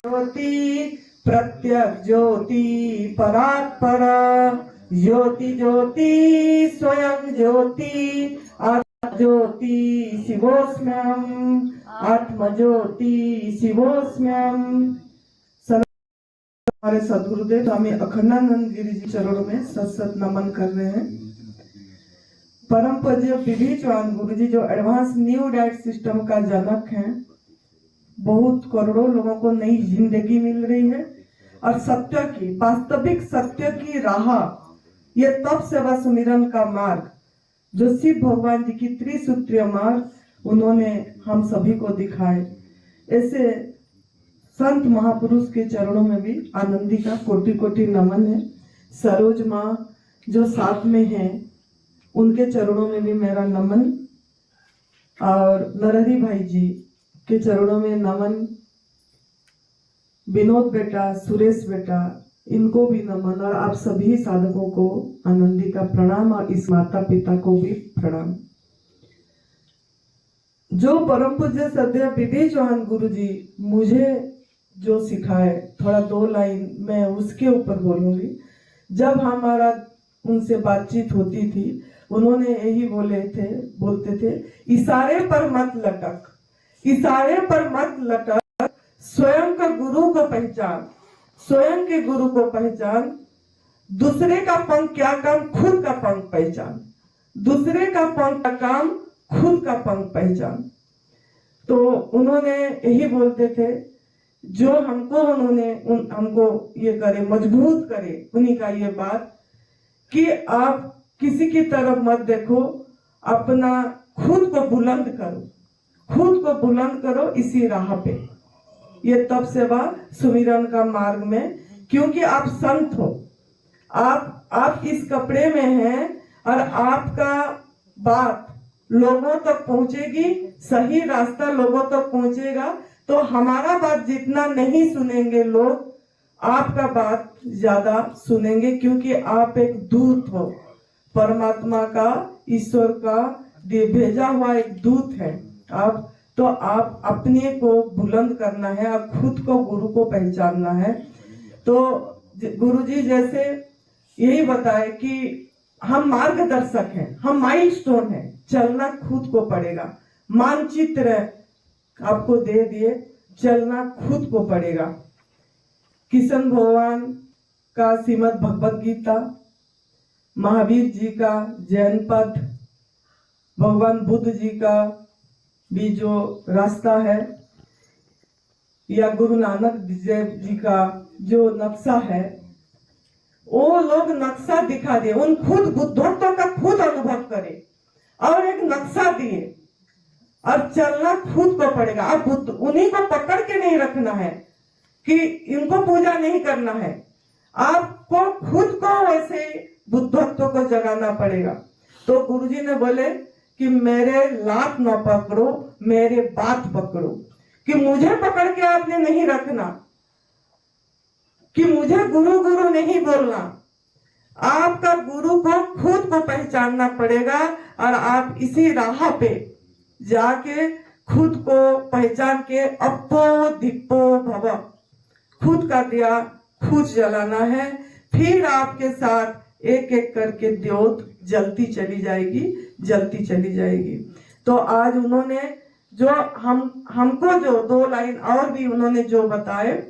ज्योति प्रत्यक्ष ज्योति परात्पर ज्योति ज्योति स्वयं ज्योति आत्म ज्योति शिवोस्म्यम आत्म ज्योति शिवोस्म्यम। हमारे सदगुरुदेव स्वामी अखंडानंद गिरी जी चरणों में सत नमन कर रहे हैं। परम पूज्य विभि चौहान गुरु जी जो एडवांस न्यू डाइट सिस्टम का जनक हैं, बहुत करोड़ों लोगों को नई जिंदगी मिल रही है और सत्य की वास्तविक सत्य की राह, ये तप सेवा सुमिरन का मार्ग जो शिव भगवान जी की त्रिसूत्रीय मार्ग उन्होंने हम सभी को दिखाए। ऐसे संत महापुरुष के चरणों में भी आनंदी का कोटि कोटि नमन है। सरोज माँ जो साथ में हैं उनके चरणों में भी मेरा नमन, और नरहरी भाई जी के चरणों में नमन, विनोद बेटा, सुरेश बेटा, इनको भी नमन, और आप सभी साधकों को आनंदी का प्रणाम और इस माता पिता को भी प्रणाम। जो परम पूज्य सदैव विभि चौहान गुरु जी मुझे जो सिखाए, थोड़ा दो लाइन मैं उसके ऊपर बोलूंगी। जब हमारा उनसे बातचीत होती थी उन्होंने यही बोलते थे इशारे पर मत लटक, इशारे पर मत लटक, स्वयं का गुरु को पहचान, स्वयं के गुरु को पहचान, दूसरे का पंख क्या काम, खुद का पंख पहचान, दूसरे का पंख का काम, खुद का पंख पहचान। तो उन्होंने यही बोलते थे, जो हमको ये करे, मजबूत करे, उन्हीं का ये बात कि आप किसी की तरफ मत देखो, अपना खुद को बुलंद करो, खुद को बुलंद करो इसी राह पे, ये तप सेवा सुमिरन का मार्ग में। क्योंकि आप संत हो, आप इस कपड़े में हैं और आपका बात लोगों तक पहुंचेगी, सही रास्ता लोगों तक पहुंचेगा। तो हमारा बात जितना नहीं सुनेंगे लोग, आपका बात ज्यादा सुनेंगे, क्योंकि आप एक दूत हो, परमात्मा का, ईश्वर का भेजा हुआ एक दूत है आप। तो आप अपने को बुलंद करना है और खुद को गुरु को पहचानना है। तो गुरुजी जैसे यही बताए कि हम मार्गदर्शक हैं, हम माइलस्टोन हैं, चलना खुद को पड़ेगा। मानचित्र आपको दे दिए, चलना खुद को पड़ेगा। किशन भगवान का श्रीमद् भगवद गीता, महावीर जी का जैन पथ, भगवान बुद्ध जी का भी जो रास्ता है, या गुरु नानक देव जी का जो नक्शा है, वो लोग नक्शा दिखा दिए, उन खुद बुद्धत्व का खुद अनुभव करे और एक नक्शा दिए, और चलना खुद को पड़ेगा। अब बुद्ध उन्हीं को पकड़ के नहीं रखना है कि इनको पूजा नहीं करना है, आपको खुद को वैसे बुद्धत्व को जगाना पड़ेगा। तो गुरुजी ने बोले कि मेरे लात न पकड़ो, मेरे बात पकड़ो, कि मुझे पकड़ के आपने नहीं रखना, कि मुझे गुरु गुरु नहीं बोलना, आपका गुरु को खुद को पहचानना पड़ेगा। और आप इसी राह पे जाके खुद को पहचान के अपो दीपो भव, खुद का दिया खुद जलाना है। फिर आपके साथ एक एक करके द्योत जलती चली जाएगी, जलती चली जाएगी। तो आज उन्होंने जो हमको जो दो लाइन और भी उन्होंने जो बताए,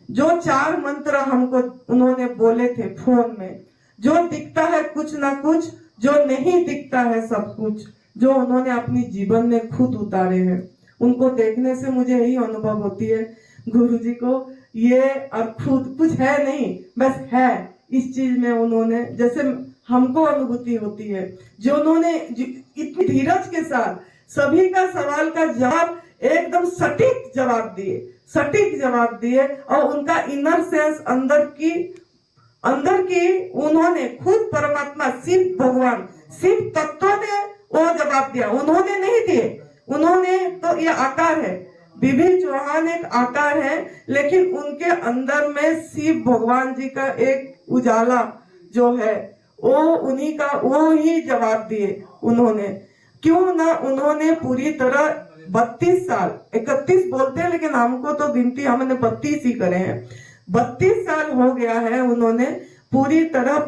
जो 4 मंत्र हमको उन्होंने बोले थे फोन में, जो दिखता है कुछ ना कुछ, जो नहीं दिखता है सब कुछ, जो उन्होंने अपनी जीवन में खुद उतारे हैं, उनको देखने से मुझे यही अनुभव होती है गुरुजी को ये और खुद कुछ है नहीं, बस है इस चीज में। उन्होंने जैसे हमको अनुभूति होती है, जो उन्होंने इतनी धीरज के साथ सभी का सवाल का जवाब एकदम सटीक जवाब दिए, सटीक जवाब दिए, और उनका इनर सेंस अंदर की उन्होंने खुद परमात्मा शिव भगवान शिव तत्व ने वो जवाब दिया, उन्होंने नहीं दिए। उन्होंने तो ये आकार है, विभि चौहान एक आकार है, लेकिन उनके अंदर में शिव भगवान जी का एक उजाला जो है वो उन्हीं का, वो ही जवाब दिए उन्होंने। क्यों ना उन्होंने पूरी तरह 32 साल, 31 बोलते हैं लेकिन हमको तो गिनती हमने 32 ही करे हैं। 32 साल हो गया है उन्होंने पूरी तरह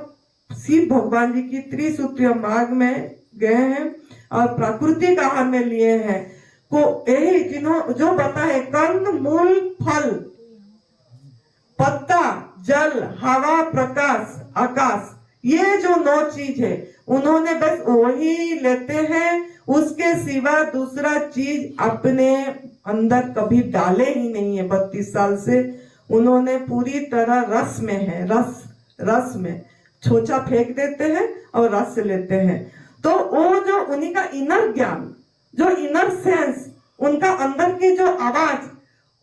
शिव भगवान जी की त्रिसूत्रीय मार्ग में गए हैं और प्राकृतिक आहार में लिए हैं को यही जो बता है कंद मूल फल पत्ता जल हवा प्रकाश आकाश, ये जो 9 चीज है उन्होंने बस वही लेते हैं, उसके सिवा दूसरा चीज अपने अंदर कभी डाले ही नहीं है। 32 साल से उन्होंने पूरी तरह रस में है, रस में छोचा फेंक देते हैं और रस लेते हैं। तो वो जो उन्हीं का इनर ज्ञान, जो इनर सेंस, उनका अंदर की जो आवाज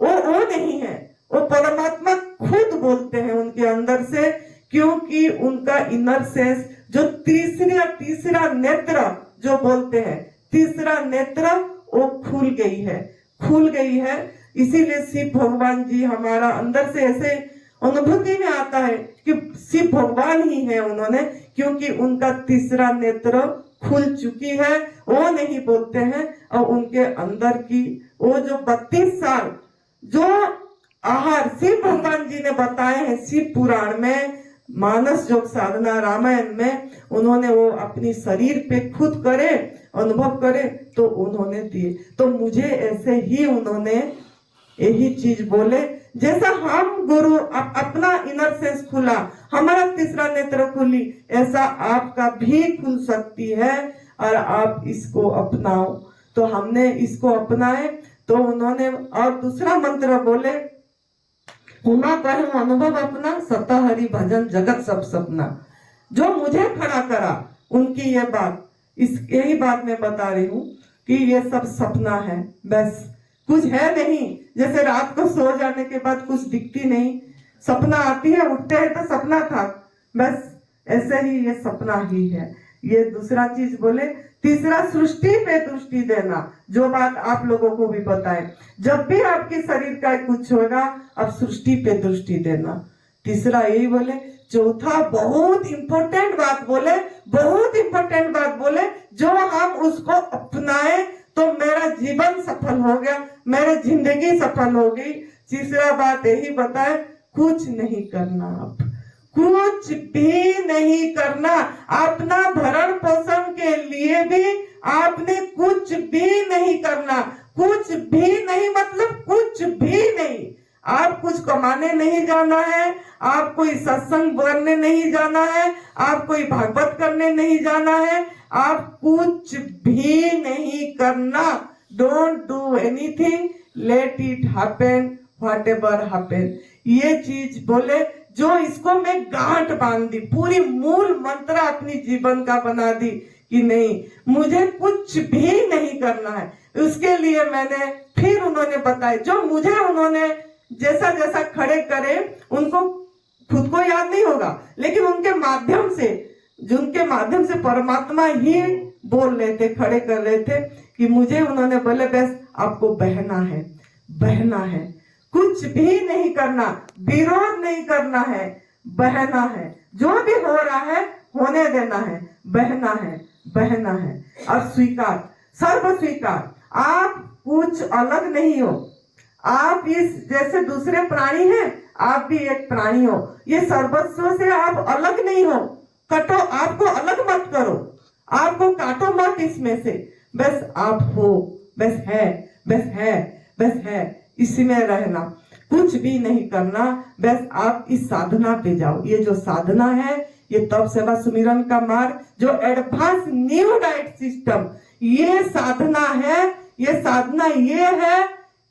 वो नहीं है, वो परमात्मा खुद बोलते हैं उनके अंदर से, क्योंकि उनका इनर सेंस जो तीसरा नेत्र जो बोलते हैं, तीसरा नेत्र वो खुल गई है। इसीलिए शिव भगवान जी हमारा अंदर से ऐसे अनुभूति में आता है कि शिव भगवान ही है उन्होंने, क्योंकि उनका तीसरा नेत्र खुल चुकी है, वो नहीं बोलते हैं। और उनके अंदर की वो जो 32 साल जो आहार शिव भगवान जी ने बताए हैं शिव पुराण में, मानस योग साधना रामायण में, उन्होंने वो अपनी शरीर पे खुद करे, अनुभव करे तो उन्होंने दिए। तो मुझे ऐसे ही उन्होंने यही चीज बोले, जैसा हम गुरु अपना इनर सेंस खुला, हमारा तीसरा नेत्र खुली, ऐसा आपका भी खुल सकती है और आप इसको अपनाओ। तो हमने इसको अपनाए तो उन्होंने और दूसरा मंत्र बोले, उमा कहूं अनुभव अपना सता हरि भजन जगत सब सपना। जो मुझे खड़ा करा उनकी ये बात, यही बात मैं बता रही हूँ कि ये सब सपना है, बस कुछ है नहीं। जैसे रात को सो जाने के बाद कुछ दिखती नहीं, सपना आती है, उठते हैं तो सपना था, बस ऐसे ही ये सपना ही है। ये दूसरा चीज बोले, तीसरा सृष्टि पे दृष्टि देना, जो बात आप लोगों को भी बताए, जब भी आपके शरीर का कुछ होगा आप सृष्टि पे दृष्टि देना। तीसरा यही बोले। चौथा बहुत इंपॉर्टेंट बात बोले, बहुत इंपॉर्टेंट बात बोले, जो हम उसको अपनाए तो मेरा जीवन सफल हो गया, मेरी जिंदगी सफल हो गई। तीसरा बात यही बताए, कुछ नहीं करना, आप कुछ भी नहीं करना, अपना भरण पोषण के लिए भी आपने कुछ भी नहीं करना, कुछ भी नहीं मतलब कुछ भी नहीं। आप कुछ कमाने नहीं जाना है, आप कोई सत्संग करने नहीं जाना है, आप कोई भागवत करने नहीं जाना है, आप कुछ भी नहीं करना। Don't do anything, let it happen whatever happen. ये चीज बोले, जो इसको मैं गांठ बांध दी, पूरी मूल मंत्र अपनी जीवन का बना दी कि नहीं मुझे कुछ भी नहीं करना है। उसके लिए मैंने फिर उन्होंने बताया, जो मुझे उन्होंने जैसा जैसा खड़े करे, उनको खुद को याद नहीं होगा लेकिन उनके माध्यम से, जिनके माध्यम से परमात्मा ही बोल रहे थे, खड़े कर रहे थे कि मुझे उन्होंने बोले बस आपको बहना है, बहना है, कुछ भी नहीं करना, विरोध नहीं करना है, बहना है, जो भी हो रहा है होने देना है, बहना है, बहना है। और स्वीकार, सर्व स्वीकार, आप कुछ अलग नहीं हो, आप इस जैसे दूसरे प्राणी हैं, आप भी एक प्राणी हो, ये सर्वस्व से आप अलग नहीं हो। कटो, आपको अलग मत करो, आपको काटो मत इसमें से, बस आप हो, बस है, बस है, बस है, इसी में रहना, कुछ भी नहीं करना, बस आप इस साधना पे जाओ। ये जो साधना है, ये तप सेवा सुमिरन का मार्ग, जो एडवांस न्यू डाइट सिस्टम, ये साधना है। ये साधना ये है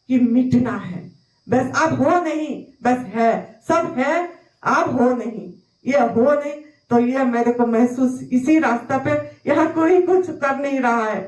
कि मिटना है, बस आप हो नहीं, बस है, सब है, आप हो नहीं, ये हो नहीं। तो ये मेरे को महसूस, इसी रास्ता पे यहाँ कोई कुछ कर नहीं रहा है,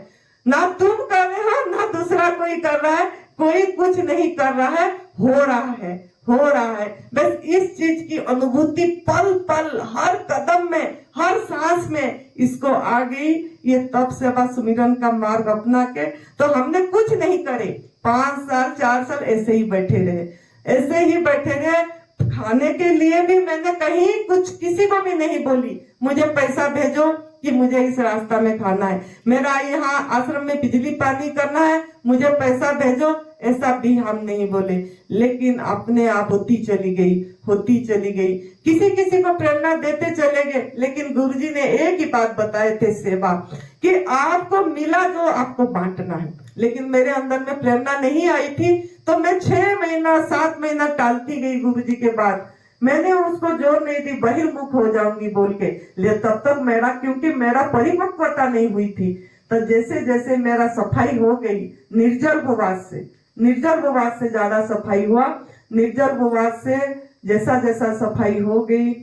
ना तुम कर रहे हो ना दूसरा कोई कर रहा है, कोई कुछ नहीं कर रहा है, हो रहा है, हो रहा है। बस इस चीज की अनुभूति पल पल, हर कदम में, हर सांस में इसको आ गई। ये तप सेवा सुमिरन का मार्ग अपना के तो हमने कुछ नहीं करे, 5 साल 4 साल ऐसे ही बैठे रहे, ऐसे ही बैठे रहे। खाने के लिए भी मैंने कहीं कुछ किसी को भी नहीं बोली मुझे पैसा भेजो, कि मुझे इस रास्ता में खाना है, मेरा यहाँ आश्रम में बिजली पानी करना है, मुझे पैसा भेजो, ऐसा भी हम नहीं बोले। लेकिन अपने आप होती चली गई, होती चली गई। किसी किसी को प्रेरणा देते चले गए, लेकिन गुरुजी ने एक ही बात बताए थे, सेवा, कि आपको मिला जो आपको बांटना है। लेकिन मेरे अंदर में प्रेरणा नहीं आई थी, तो मैं 6 महीना 7 महीना टालती गई गुरुजी के बाद। मैंने उसको जोर नहीं दी, बहिर्मुख हो जाऊंगी बोल के, ले तब तक मेरा, क्योंकि मेरा परिपक्वता नहीं हुई थी। तो जैसे जैसे मेरा सफाई हो गई, निर्जल उपवास से ज्यादा सफाई हुआ। निर्जल उपवास से जैसा जैसा सफाई हो गई,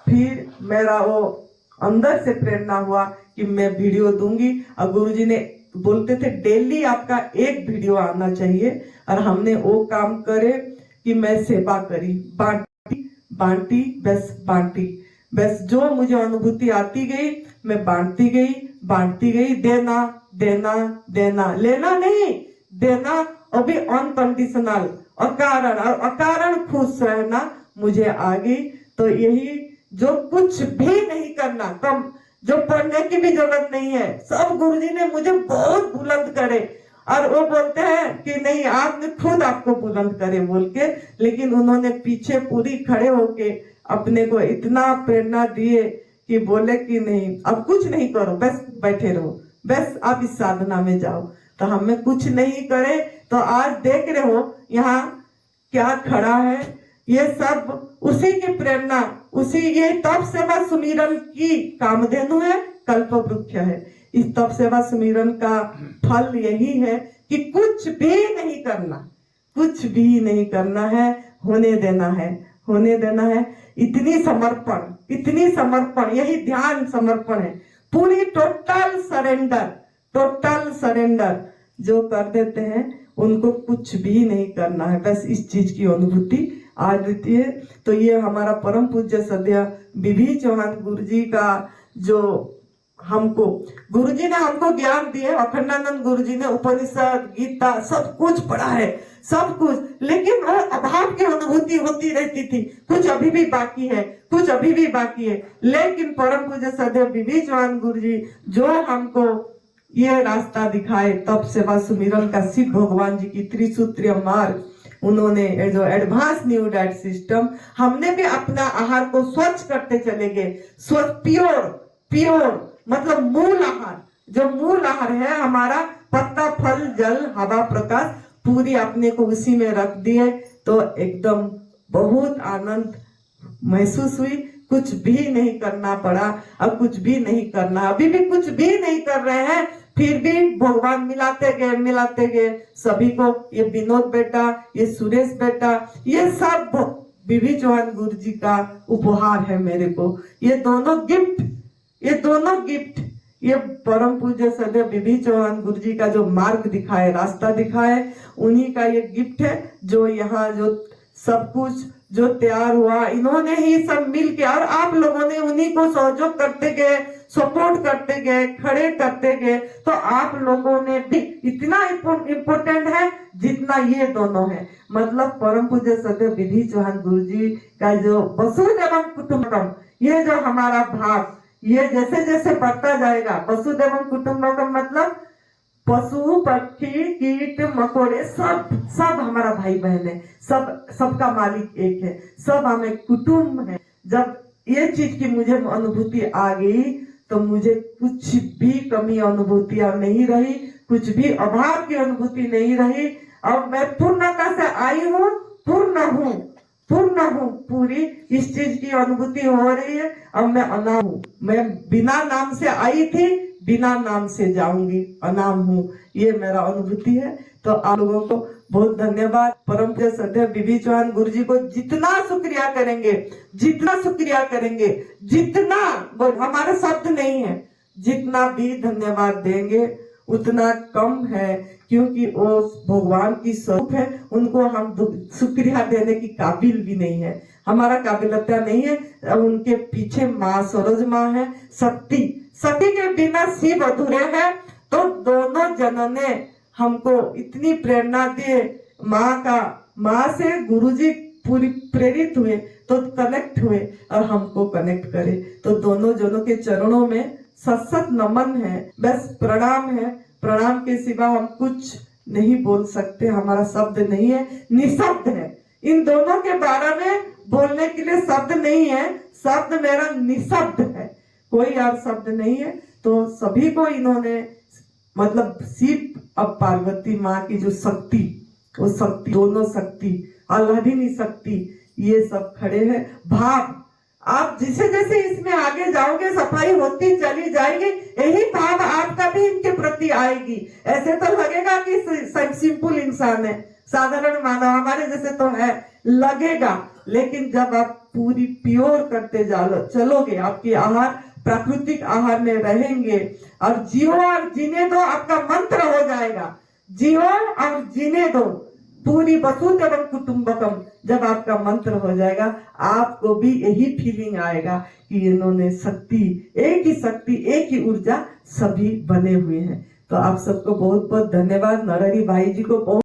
फिर मेरा वो अंदर से प्रेरणा हुआ कि मैं वीडियो दूंगी। और गुरुजी ने बोलते थे डेली आपका एक वीडियो आना चाहिए, और हमने वो काम करे कि मैं सेवा करी, बांटी बस जो मुझे अनुभूति आती गई मैं बांटती गई, देना, लेना नहीं, देना, और भी अनकंडीशनल, अकारण खुश रहना मुझे आ गई। तो यही, जो कुछ भी नहीं करना, कम जो पढ़ने की भी जरूरत नहीं है, सब गुरुजी ने मुझे बहुत बुलंद करे। और वो बोलते हैं कि नहीं, आपने खुद आपको बुलंद करे बोल के, लेकिन उन्होंने पीछे पूरी खड़े होके अपने को इतना प्रेरणा दिए कि बोले कि नहीं, अब कुछ नहीं करो, बस बैठे रहो, बस आप इस साधना में जाओ। तो हमें कुछ नहीं करे, तो आज देख रहे हो यहाँ क्या खड़ा है, ये सब उसी की प्रेरणा, उसी, ये तप सेवा सुमिरन की कामधेनु है, कल्प वृक्ष है। इस तप सेवा सुमिरन का फल यही है कि कुछ भी नहीं करना है, होने देना है। इतनी समर्पण, यही ध्यान समर्पण है, पूरी टोटल सरेंडर जो कर देते हैं उनको कुछ भी नहीं करना है, बस इस चीज की अनुभूति आ जाती है। तो ये हमारा परम पूज्य सद्य बीबी चौहान गुरुजी का, जो हमको गुरुजी ने हमको ज्ञान दिए, अखंडानंद गुरुजी ने उपनिषद, गीता सब कुछ पढ़ा है, सब कुछ, लेकिन वो अभाव की अनुभूति होती रहती थी, कुछ अभी भी बाकी है। लेकिन परम पूज्य सदैव बीबी चौहान गुरुजी जो हमको ये रास्ता दिखाए, तप सेवा सुमिरन का, शिव भगवान जी की त्रिसूत्रीय मार्ग, उन्होंने जो एडवांस न्यू डाइट सिस्टम, हमने भी अपना आहार को स्वच्छ करते चले गए, प्योर मतलब मूल आहार है हमारा, पत्ता, फल, जल, हवा, प्रकाश, पूरी अपने को उसी में रख दिए। तो एकदम बहुत आनंद महसूस हुई, कुछ भी नहीं करना पड़ा। अब कुछ भी नहीं करना, अभी भी कुछ भी नहीं कर रहे हैं, फिर भी भगवान मिलाते गए सभी को। ये विनोद बेटा, ये सुरेश बेटा, ये सब बीबी चौहान गुरुजी का उपहार है मेरे को। ये दोनों गिफ्ट, ये परम पूज्य सदैव बीबी चौहान गुरुजी का जो मार्ग दिखाए, रास्ता दिखाए, उन्हीं का ये गिफ्ट है। जो यहाँ जो सब कुछ जो तैयार हुआ, इन्होंने ही सब मिल के, और आप लोगों ने उन्हीं को सहयोग करते गए, सपोर्ट करते गए, खड़े करते गए। तो आप लोगों ने भी इतना इम्पोर्टेंट है जितना ये दोनों है। मतलब परम पूज्य सदैव बीबी चौहान गुरुजी का जो वसुधैव कुटुंबकम, ये जो हमारा भाव, ये जैसे जैसे बढ़ता जाएगा, वसुधैव कुटुंबकम मतलब पशु, पक्षी, कीट, मकोड़े, सब हमारा भाई बहन है, सबका मालिक एक है, सब हमें कुटुंब है। जब ये चीज की मुझे अनुभूति आ गई, तो मुझे कुछ भी कमी अनुभूतियां नहीं रही, कुछ भी अभाव की अनुभूति नहीं रही। अब मैं पूर्णता से आई हूँ, पूर्ण हूँ, पूरी इस चीज की अनुभूति हो रही है। अब मैं अनाम हूँ, मैं बिना नाम से आई थी, बिना नाम से जाऊंगी, अनाम हूँ, ये मेरा अनुभूति है। तो आप लोगों को बहुत धन्यवाद। परम पूज्य सदैव बीबी चौहान गुरुजी को जितना शुक्रिया करेंगे, जितना हमारे शब्द नहीं है, जितना भी धन्यवाद देंगे उतना कम है, क्योंकि वो भगवान की स्वरूप है, उनको हम शुक्रिया देने की काबिल भी नहीं है, हमारा काबिलियत नहीं है। उनके पीछे माँ सरोज माँ है, शक्ति के बिना शिव अधूरे हैं। तो दोनों जनों ने हमको इतनी प्रेरणा दी, माँ से गुरुजी पूरी प्रेरित हुए, तो कनेक्ट हुए और हमको कनेक्ट करे। तो दोनों जनों के चरणों में सत सत नमन है, बस प्रणाम है। प्रणाम के सिवा हम कुछ नहीं बोल सकते, हमारा शब्द नहीं है, निशब्द है। इन दोनों के बारे में बोलने के लिए शब्द नहीं है, शब्द मेरा निशब्द है, कोई और शब्द नहीं है। तो सभी को इन्होंने मतलब शिव अब पार्वती माँ की जो शक्ति, वो शक्ति, दोनों शक्ति, आह्लादिनी शक्ति, ये सब खड़े हैं। भाव आप जैसे जैसे इसमें आगे जाओगे, सफाई होती चली जाएगी, यही भाव आपका भी इनके प्रति आएगी। ऐसे तो लगेगा कि सिंपल इंसान है, साधारण मानव हमारे जैसे तो है, लगेगा। लेकिन जब आप पूरी प्योर करते चलोगे, आपकी आहार प्राकृतिक आहार में रहेंगे और जियो और जीने दो आपका मंत्र हो जाएगा। जियो और जीने दो, पूरी वसुधैव कुटुंबकम जब आपका मंत्र हो जाएगा, आपको भी यही फीलिंग आएगा कि इन्होंने शक्ति, एक ही शक्ति, एक ही ऊर्जा, सभी बने हुए हैं। तो आप सबको बहुत बहुत धन्यवाद। नरहरि भाई जी को बहुत